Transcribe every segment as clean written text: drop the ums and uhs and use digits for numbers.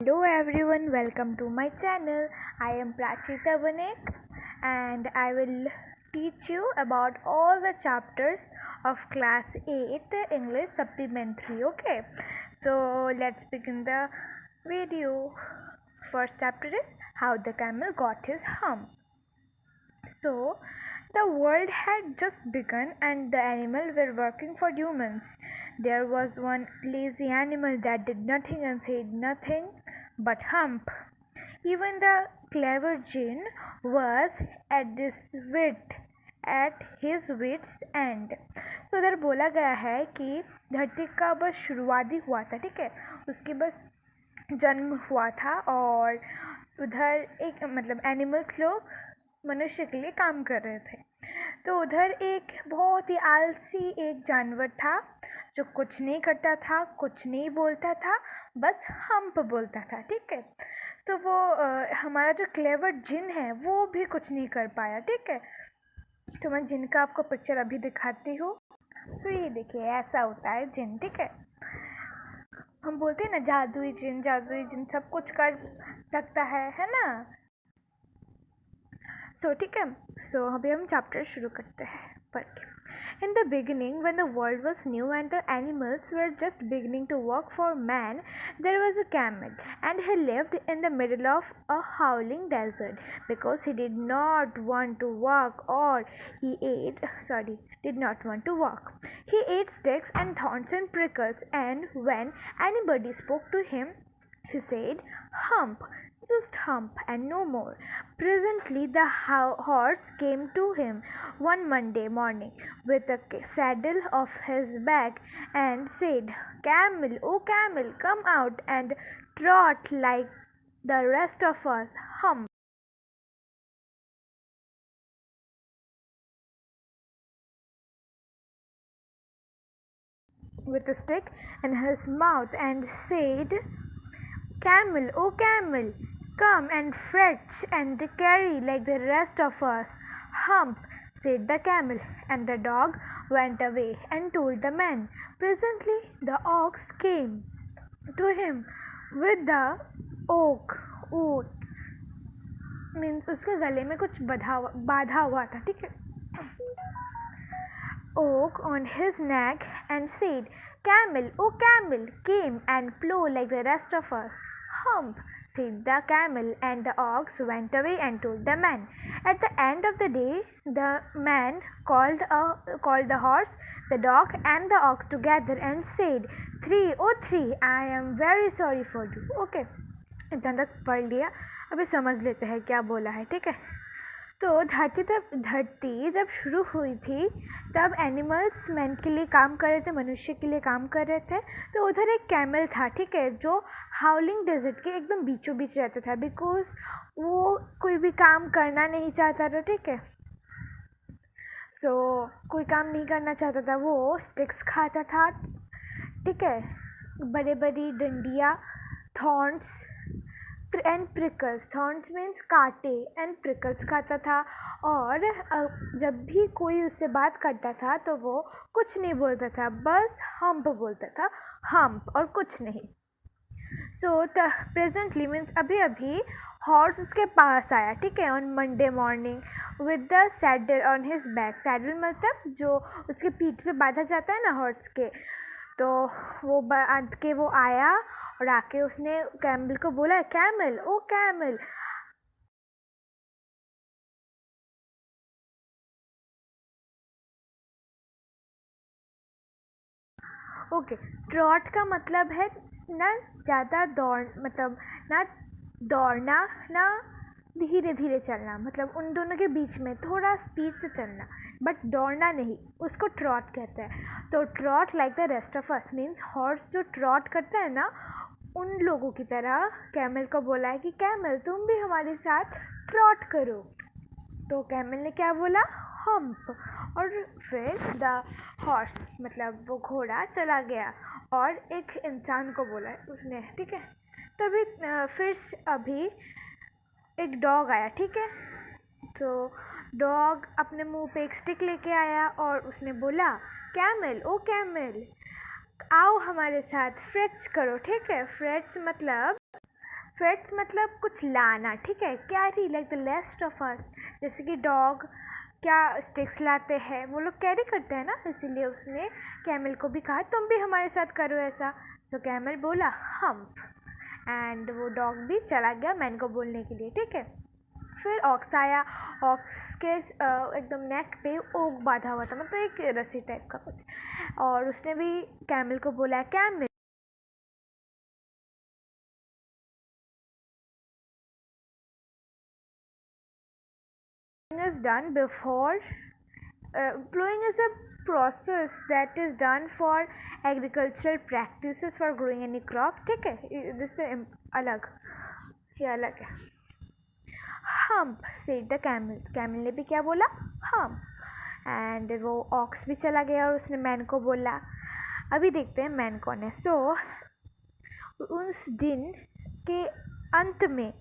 Hello everyone, welcome to my channel. I am Prachita Banek and I will teach you about all the chapters of class 8 English supplementary. Okay, so let's begin the video. First chapter is how the camel got his hump. So, the world had just begun and the animals were working for humans. There was one lazy animal that did nothing and said nothing but hump. Even the clever Jinn was at this wit at his wits end. तो उधर बोला गया है कि धरती का बस शुरुआत ही हुआ था, ठीक है, उसकी बस जन्म हुआ था और उधर एक मतलब एनिमल्स लोग मनुष्य के लिए काम कर रहे थे। तो उधर एक बहुत ही आलसी एक जानवर था जो कुछ नहीं करता था, कुछ नहीं बोलता था, बस हम्प बोलता था, ठीक है। तो वो हमारा जो क्लेवर जिन है वो भी कुछ नहीं कर पाया, ठीक है। तो मैं जिन का आपको पिक्चर अभी दिखाती हूँ। तो ये देखिए ऐसा होता है जिन, ठीक है। हम बोलते हैं ना जादुई जिन सब कुछ कर सकता है ना। सो ठीक है, सो अभी हम चैप्टर शुरू करते हैं पढ़ के। In the beginning, when the world was new and the animals were just beginning to work for man, there was a camel, and he lived in the middle of a howling desert because he did not want to walk, or did not want to walk. He ate sticks and thorns and prickles, and when anybody spoke to him, he said, "Hump, just hump, and no more." Presently, the horse came to him one Monday morning with a saddle off his back and said, "Camel, oh camel, come out and trot like the rest of us. Hump." With a stick in his mouth and said, "Camel, oh camel, come and fetch and carry like the rest of us." "Hump," said the camel, and the dog went away and told the man. Presently the ox came to him with the oak means उसके गले में कुछ बाधा हुआ था, ठीक है, oak on his neck and said, "Camel, oh camel, came and plow like the rest of us." "Hump," said the camel, and the ox went away and told the man. At the end of the day, the man called the horse, the dog, and the ox together and said, "Three, oh three, I am very sorry for you." Okay, इतना तक पढ़ लिया। अभी समझ लेते हैं क्या बोला है, ठीक है। तो धरती जब शुरू हुई थी तब एनिमल्स मैन के लिए काम कर रहे थे, मनुष्य के लिए काम कर रहे थे। तो उधर एक कैमल था, ठीक है, जो हाउलिंग डेजर्ट के एकदम बीचों बीच रहता था, बिकॉज वो कोई भी काम करना नहीं चाहता था, ठीक है। सो कोई काम नहीं करना चाहता था, वो स्टिक्स खाता था, ठीक है, बड़े बड़ी डंडियाँ, थॉर्न्स एंड प्रिकल्स। थॉर्न्स मीन्स कांटे एंड प्रिकल्स खाता था। और जब भी कोई उससे बात करता था तो वो कुछ नहीं बोलता था, बस हम्प बोलता था, हम्प और कुछ नहीं। सो प्रेजेंटली मीन्स अभी अभी हॉर्स उसके पास आया, ठीक है, on Monday morning with the saddle on his back. Saddle मतलब जो उसके पीठ पे बांधा जाता है ना हॉर्स के, तो वो बांध के वो आया और आके उसने कैमल को बोला, "कैमल, ओ कैमल, ओके।" ट्रॉट का मतलब है ना ज़्यादा दौड़, मतलब ना दौड़ना ना धीरे धीरे चलना, मतलब उन दोनों के बीच में थोड़ा स्पीड से चलना, बट दौड़ना नहीं, उसको ट्रॉट कहते हैं। तो trout like the rest of us means horse जो ट्रॉट करता है ना, उन लोगों की तरह कैमल को बोला है कि कैमल तुम भी हमारे साथ ट्रॉट करो। तो कैमल ने क्या बोला, हम्प, और फिर द हॉर्स मतलब वो घोड़ा चला गया और एक इंसान को बोला उसने, ठीक है। तभी फिर अभी एक डॉग आया, ठीक है। तो डॉग अपने मुंह पे एक स्टिक लेके आया और उसने बोला, "कैमल, ओ कैमल, आओ हमारे साथ फ्रेट्स करो", ठीक है। फ्रेट्स मतलब फेट्स मतलब कुछ लाना, ठीक है। Carry like the rest of us, जैसे कि डॉग क्या स्टिक्स लाते हैं, वो लोग कैरी करते हैं ना, इसीलिए उसने कैमल को भी कहा तुम भी हमारे साथ करो ऐसा। तो कैमल बोला हम्प, एंड वो डॉग भी चला गया मैन को बोलने के लिए, ठीक है। फिर ऑक्स आया। ऑक्स के एकदम नेक पे ओक बांधा हुआ था, मतलब एक रस्सी टाइप का कुछ, और उसने भी कैमल को बोला camel is done before plowing is a process that is done for agricultural practices for growing any crop, ठीक है। दिस अलग, ये अलग है। Hump said the camel, camel ने भी क्या बोला, हम्प, एंड वो ऑक्स भी चला गया और उसने मैन को बोला। अभी देखते हैं मैन कौन है। सो उस दिन के अंत में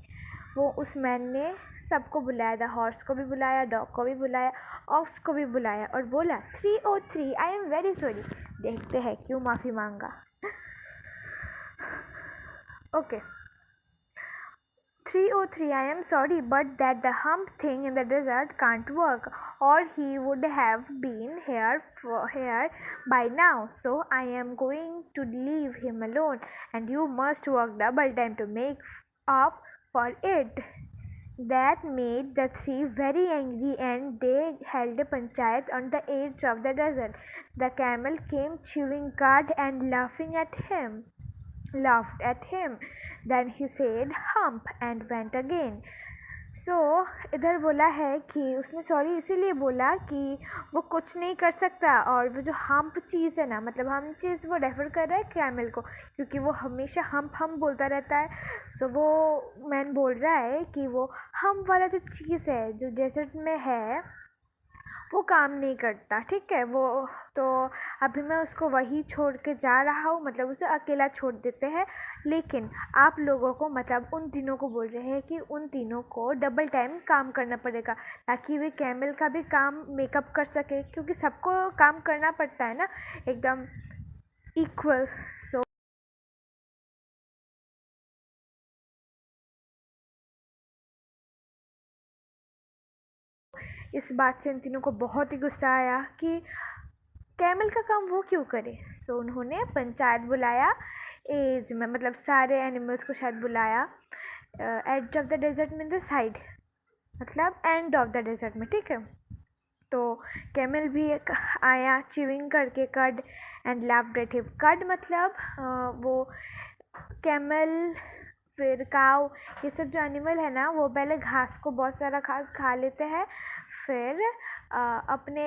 वो उस मैन ने सबको बुलाया, द हॉर्स को भी बुलाया, डॉग को भी बुलाया, ऑक्स को भी बुलाया और बोला 303 आई एम वेरी सॉरी। देखते हैं क्यों माफ़ी मांगा। Okay 303 I am sorry but that the hump thing in the desert can't work or he would have been here by now, so I am going to leave him alone and you must work double time to make up for it. That made the three very angry and they held a panchayat on the edge of the desert. The camel came chewing cud and laughed at him. Then he said hump and went again. सो इधर बोला है कि उसने sorry इसीलिए बोला कि वो कुछ नहीं कर सकता, और वो जो हम्प चीज़ है ना, मतलब हम चीज़ वो रेफ़र कर रहा है कैमल को, क्योंकि वो हमेशा हम बोलता रहता है। सो वो मैन बोल रहा है कि वो हम वाला जो चीज़ है जो डेजर्ट में है वो काम नहीं करता, ठीक है। वो तो अभी मैं उसको वही छोड़ के जा रहा हूँ, मतलब उसे अकेला छोड़ देते हैं। लेकिन आप लोगों को, मतलब उन तीनों को बोल रहे हैं कि उन तीनों को डबल टाइम काम करना पड़ेगा ताकि वे कैमल का भी काम मेकअप कर सके, क्योंकि सबको काम करना पड़ता है ना एकदम इक्वल। सो इस बात से इन तीनों को बहुत ही गुस्सा आया कि कैमल का काम वो क्यों करे। सो उन्होंने पंचायत बुलाया एज में, मतलब सारे एनिमल्स को शायद बुलाया एज ऑफ द डेजर्ट में, द साइड मतलब एंड ऑफ द डेजर्ट में, ठीक है। तो कैमल भी एक आया च्यूइंग करके कड एंड लाफ्ड एट हिम। कड मतलब वो कैमल फिर काऊ, ये सब जो एनिमल है ना वो पहले घास को, बहुत सारा घास खा लेते हैं, फिर अपने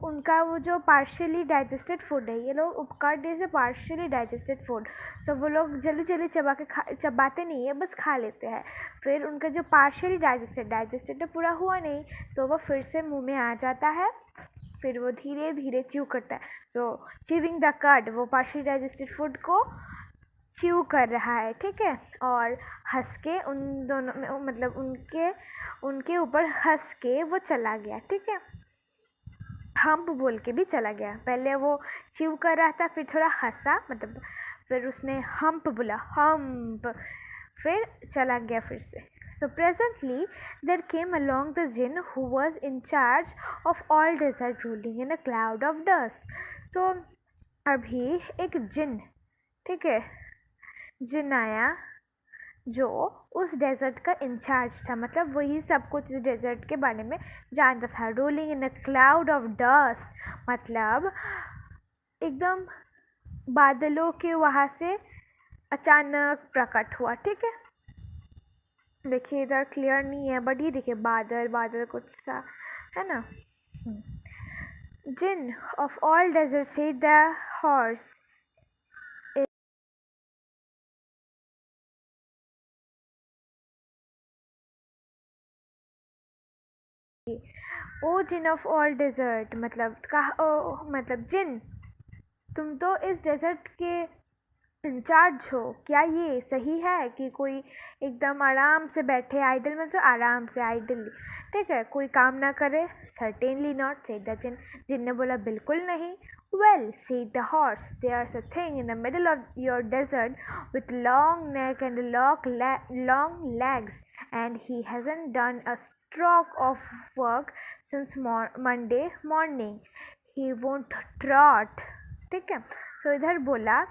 उनका वो जो पार्शियली डाइजेस्टेड फूड है, ये लोग curd is a partially digested food, तो वो लोग जल्दी जल्दी चबाते नहीं है, बस खा लेते हैं। फिर उनका जो पार्शियली डाइजेस्टेड तो पूरा हुआ नहीं, तो वो फिर से मुंह में आ जाता है, फिर वो धीरे धीरे च्यू करता है। तो च्यूइंग द कर्ड, वो पार्शियली डाइजेस्टेड फूड को च्यू कर रहा है, ठीक है। और हंस के उन दोनों में, मतलब उनके ऊपर हंस के वो चला गया, ठीक है। हम्प बोल के भी चला गया। पहले वो च्यू कर रहा था, फिर थोड़ा हंसा, मतलब फिर उसने हम्प बोला, हम्प, फिर चला गया फिर से। So presently there came along the djinn who was in charge of all desert ruling in a cloud of dust. सो अभी एक जिन, ठीक है, जिन आया जो उस डेजर्ट का इंचार्ज था, मतलब वही सब कुछ इस डेजर्ट के बारे में जानता था। Rolling in a cloud of dust मतलब एकदम बादलों के वहाँ से अचानक प्रकट हुआ, ठीक है। देखिए इधर क्लियर नहीं है, बट ये देखिए बादल बादल कुछ सा है ना। Djinn of all desert said the horse, oh djinn of all desert मतलब मतलब जिन, तुम तो इस डेजर्ट के इंचार्ज हो, क्या ये सही है कि कोई एकदम आराम से बैठे, आइडल में तो आराम से आइडल, ठीक है, कोई काम ना करे। सर्टेनली नॉट, सेड द जिन। जिन ने बोला बिल्कुल नहीं। Well, said the horse, there's a thing in the middle of your desert with long neck and long legs, and he hasn't done a stroke of work since Monday morning. He won't trot. ठीक है, so इधर बोला,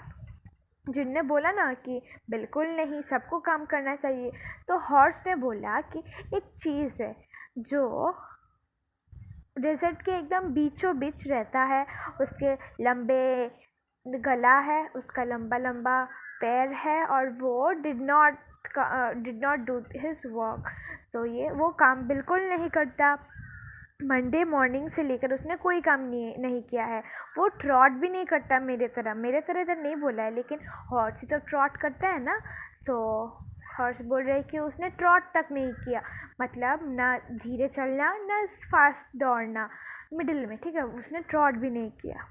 जिनने बोला ना कि बिल्कुल नहीं, सबको काम करना चाहिए, तो हॉर्स ने बोला कि एक चीज़ है जो डेजर्ट के एकदम बीचों बीच रहता है, उसके लंबे गला है, उसका लंबा लंबा पैर है, और वो did not do his work. तो ये वो काम बिल्कुल नहीं करता। मंडे मॉर्निंग से लेकर उसने कोई काम नहीं किया है। वो ट्रॉट भी नहीं करता मेरे तरह इधर नहीं बोला है, लेकिन हॉर्स ही तो ट्रॉट करता है ना। सो हॉर्स बोल रहे कि उसने ट्रॉट तक नहीं किया, मतलब ना धीरे चलना ना फास्ट दौड़ना, मिडिल में, ठीक है, उसने ट्रॉट भी नहीं किया।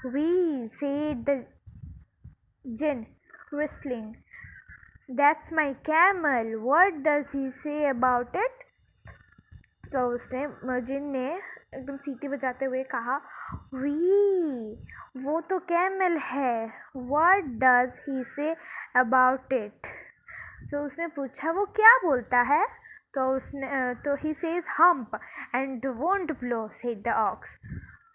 We said the djinn whistling, that's my camel, what does he say about it? तो उसने जिन ने एकदम सीटी बजाते हुए कहा, वी वो तो कैमल है, what does he say about it? तो उसने पूछा वो क्या बोलता है? तो he says hump and won't blow, said the ox.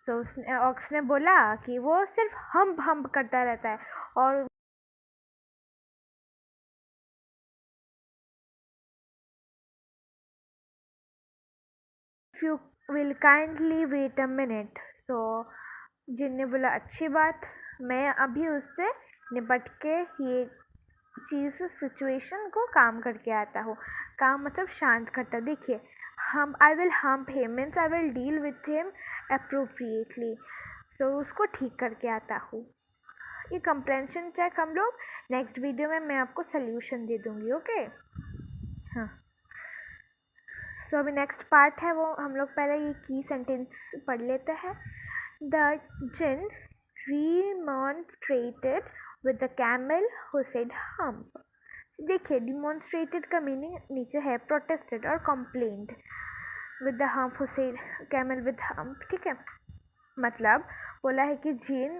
तो उसने ऑक्स ने बोला कि वो सिर्फ हम्प हम्प करता रहता है, और if you will kindly wait a minute. तो जिन ने बोला अच्छी बात, मैं अभी उससे निपट के ये चीज़ सिचुएशन को काम करके आता हूँ। काम मतलब शांत करता। देखिए, हम I will hump him means I will deal with him appropriately. तो उसको ठीक करके आता हूँ। ये कंप्रेंशन चेक हम लोग नेक्स्ट वीडियो में मैं आपको सोल्यूशन दे दूँगी। ओके, हाँ। सो अभी नेक्स्ट पार्ट है, वो हम लोग पहले ये की सेंटेंस पढ़ लेते हैं। The djinn remonstrated with the camel who said hump। देखिए, demonstrated का मीनिंग नीचे है protested और complained with the hump who said camel with hump, ठीक है। मतलब बोला है कि जिन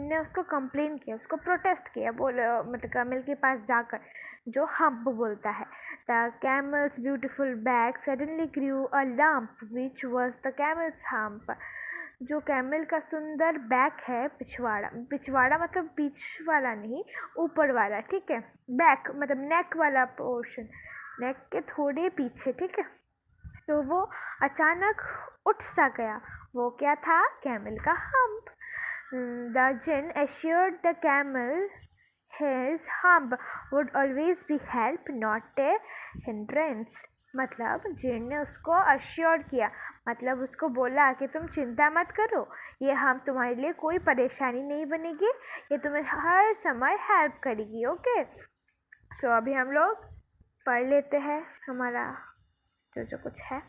ने उसको कंप्लेन किया, उसको प्रोटेस्ट किया, मतलब कैमल के पास जाकर, जो हम्प बोलता है। The camel's beautiful back suddenly grew a lump which was the camel's hump. जो कैमल का सुंदर बैक है, पिछवाड़ा मतलब बीच वाला नहीं, ऊपर वाला, ठीक है। बैक मतलब नेक वाला पोर्शन, नेक के थोड़े पीछे, ठीक है। तो वो अचानक उठ सा गया। वो क्या था? कैमल का hump. The djinn assured the camel his hump would always be help, not a hindrance। मतलब जिन ने उसको अश्योर किया, मतलब उसको बोला कि तुम चिंता मत करो, ये हम तुम्हारे लिए कोई परेशानी नहीं बनेगी, ये तुम्हें हर समय हेल्प करेगी। ओके, सो अभी हम लोग पढ़ लेते हैं हमारा जो कुछ है।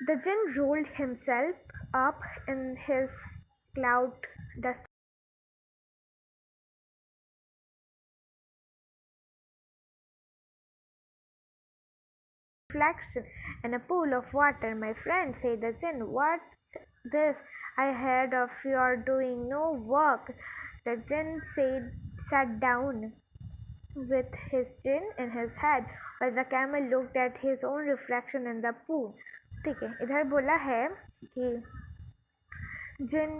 The jinn rolled himself up in his cloud dust reflection in a pool of water. My friend, said the jinn, what's this? I heard of your doing no work. The jinn sat down with his chin in his head while the camel looked at his own reflection in the pool। ठीक है, इधर बोला है कि जिन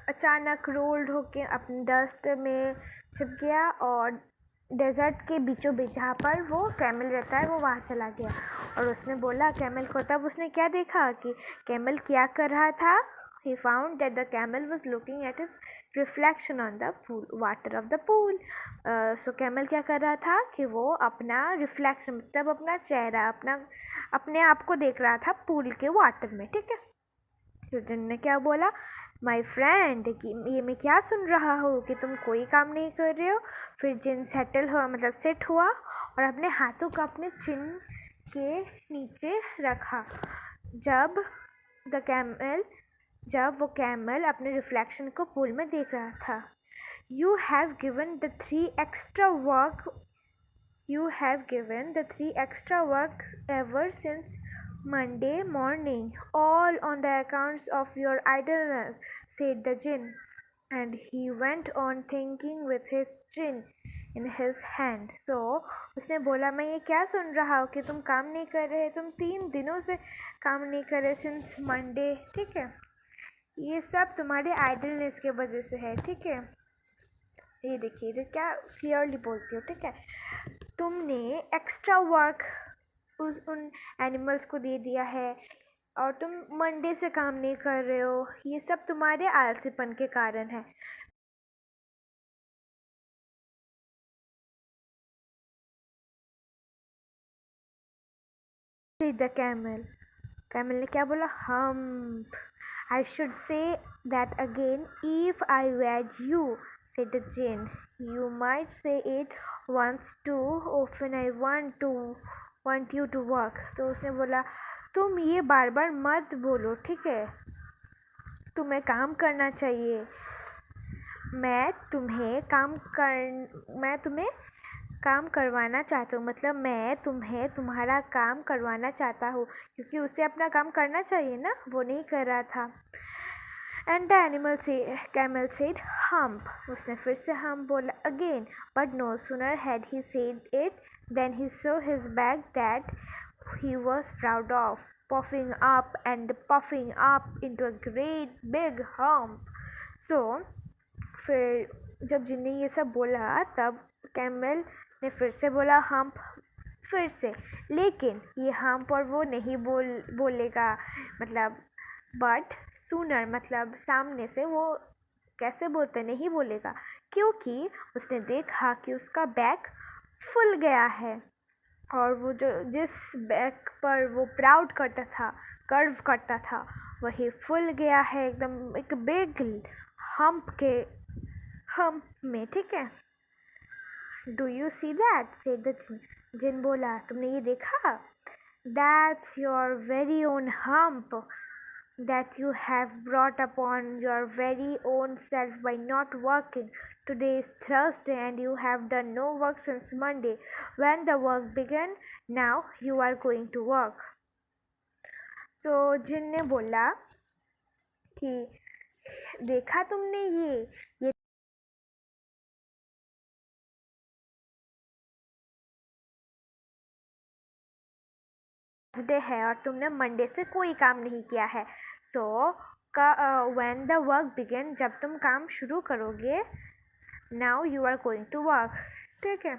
अचानक rolled होके अपने dust में छिप गया और डेजर्ट के बीचों बीच जहाँ पर वो कैमल रहता है वो वहाँ चला गया। और उसने बोला कैमल को, तब उसने क्या देखा कि कैमल क्या कर रहा था। He found that the camel was looking at his reflection on the pool water of the pool। so camel क्या कर रहा था कि वो अपना रिफ्लेक्शन मतलब अपना चेहरा अपने आप को देख रहा था पूल के वाटर में, ठीक है। तो जिन ने क्या बोला, माई फ्रेंड, कि ये मैं क्या सुन रहा हूँ कि तुम कोई काम नहीं कर रहे हो। फिर जिन सेटल हुआ मतलब सेट हुआ और अपने हाथों को अपने चिन के नीचे रखा। जब वो कैमल अपने रिफ्लेक्शन को पूल में देख रहा था। You have given the three extra work ever since Monday morning, all on the accounts of your idleness, said the Jinn. And he went on thinking with his chin in his hand. So उसने बोला मैं ये क्या सुन रहा हूँ कि तुम काम नहीं कर रहे, तुम 3 दिनों से काम नहीं कर रहे सिंस मंडे, ठीक है, ये सब तुम्हारे आइडलनेस के वजह से है, ठीक है। ये देखिए ये क्या क्लियरली बोलती हो, ठीक है, तुमने एक्स्ट्रा वर्क उन एनिमल्स को दे दिया है और तुम मंडे से काम नहीं कर रहे हो, ये सब तुम्हारे आलसीपन के कारण है। said the camel. कैमल ने क्या बोला? Hump. I should say that again if I were you, said the Jinn. You might say it once too often. I want you to work. तो उसने बोला तुम ये बार बार मत बोलो, ठीक है, तुम्हें काम करना चाहिए। मैं तुम्हें काम करवाना चाहता हूँ, मतलब मैं तुम्हें तुम्हारा काम करवाना चाहता हूँ, क्योंकि उसे अपना काम करना चाहिए ना, वो नहीं कर रहा था। And the camel said hump, उसने फिर से हम्प बोला again, but no sooner had he said it then he saw his back that he was proud of, puffing up into a great big hump. So फिर जब जिन्ने ये सब बोला तब कैमल ने फिर से बोला हम्प, फिर से, लेकिन ये हम्प और वो नहीं बोलेगा, मतलब बट सूनर, मतलब सामने से वो कैसे बोलते नहीं बोलेगा, क्योंकि उसने देखा कि उसका बैक फुल गया है और वो जिस बैक पर वो प्राउड करता था, कर्व करता था, वही फुल गया है एकदम एक बिग हम्प में, ठीक है। Do you see that, said the djinn बोला तुमने ये देखा? That's your very own hump that you have brought upon your very own self by not working. Today is Thursday and you have done no work since Monday. When the work began, now you are going to work. So जिन ने बोला कि देखा तुमने ये day है और तुमने Monday से कोई काम नहीं किया है। So when the work begin, जब तुम काम शुरू करोगे, now you are going to work, ठीक है।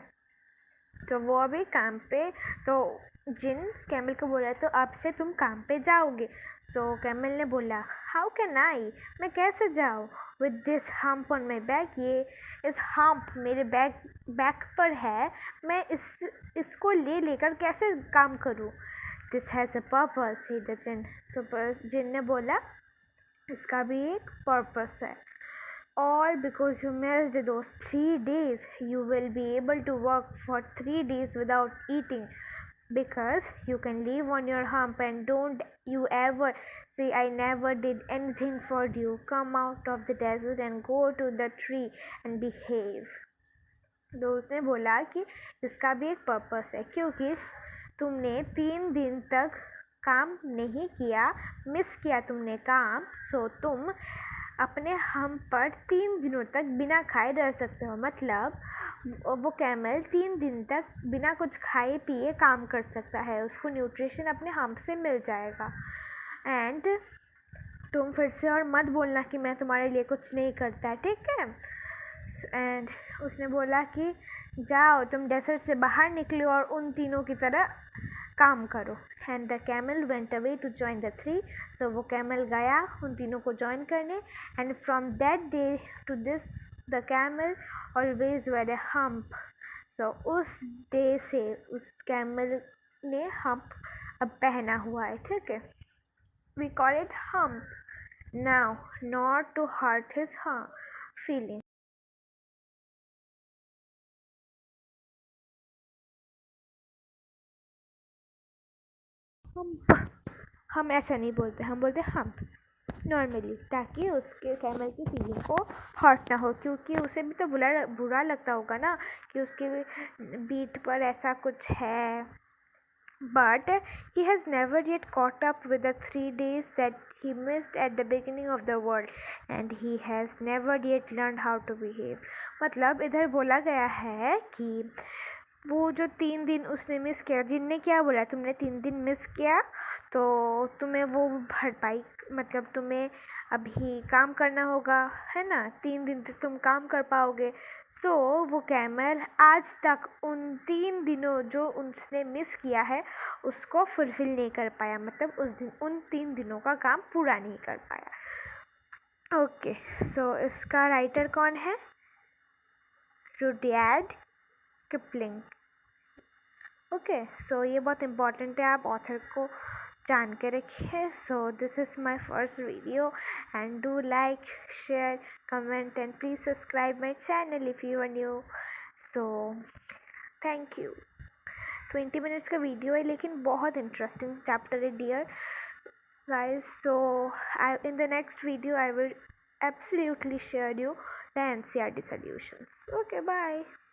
तो वो अभी काम पे, तो जिन कैमल को बोला तो अब से तुम काम पे जाओगे। तो कैमल ने बोला हाउ कैन आई, मैं कैसे जाऊँ with this hump on my back, ये इस हम्प मेरे बैक पर है, मैं इसको लेकर कैसे काम करूँ? This has a purpose, said the djinn. तो जिन ने बोला इसका भी एक पर्पस है। All because you missed those 3 days. You will be able to work for 3 days without eating, because you can live on your hump, and don't you ever say I never did anything for you. Come out of the desert and go to the tree and behave. तो उसने बोला कि इसका भी एक purpose है, क्योंकि तुमने 3 दिन तक काम नहीं किया, मिस किया तुमने काम, सो तुम अपने हम पर 3 दिनों तक बिना खाए रह सकते हो। मतलब वो कैमल 3 दिन तक बिना कुछ खाए पिए काम कर सकता है, उसको न्यूट्रिशन अपने हम्प से मिल जाएगा। एंड तुम फिर से और मत बोलना कि मैं तुम्हारे लिए कुछ नहीं करता, ठीक है। एंड उसने बोला कि जाओ तुम डेजर्ट से बाहर निकलो और उन तीनों की तरह काम करो। And the camel went away to join the 3, तो वो कैमल गया उन तीनों को ज्वाइन करने। And from that day to this the camel always wear a hump. तो उस डे से उस कैमल ने हम्प अब पहना हुआ है, ठीक है। We call it hump now, not to hurt his feeling. हम ऐसा नहीं बोलते, हम बोलते हम नॉर्मली, ताकि उसके कैमल की फीलिंग को हर्ट ना हो, क्योंकि उसे भी तो बुरा लगता होगा ना कि उसके बीट पर ऐसा कुछ है। But he has never yet caught up with the 3 days that he missed at the beginning of the world, and he has never yet learned how to behave. मतलब इधर बोला गया है कि वो जो 3 दिन उसने मिस किया, जिनने क्या बोला, तुमने 3 दिन मिस किया तो तुम्हें वो भरपाई, मतलब तुम्हें अभी काम करना होगा, है ना, 3 दिन तक तुम काम कर पाओगे। सो वो कैमल आज तक उन 3 दिनों जो उसने मिस किया है उसको फुलफिल नहीं कर पाया, मतलब उस दिन उन 3 दिनों का काम पूरा नहीं कर पाया। ओके, सो इसका राइटर कौन है? Rudyard Kipling. ओके, सो ये बहुत इम्पॉर्टेंट है, आप ऑथर को जान के रखिए। So this is my first video and do like, share, comment and please subscribe my channel if you are new. So thank you. 20 minutes का वीडियो है लेकिन बहुत इंटरेस्टिंग चैप्टर है dear guys. So in the next video I will absolutely share you the NCERT solutions. Okay, bye.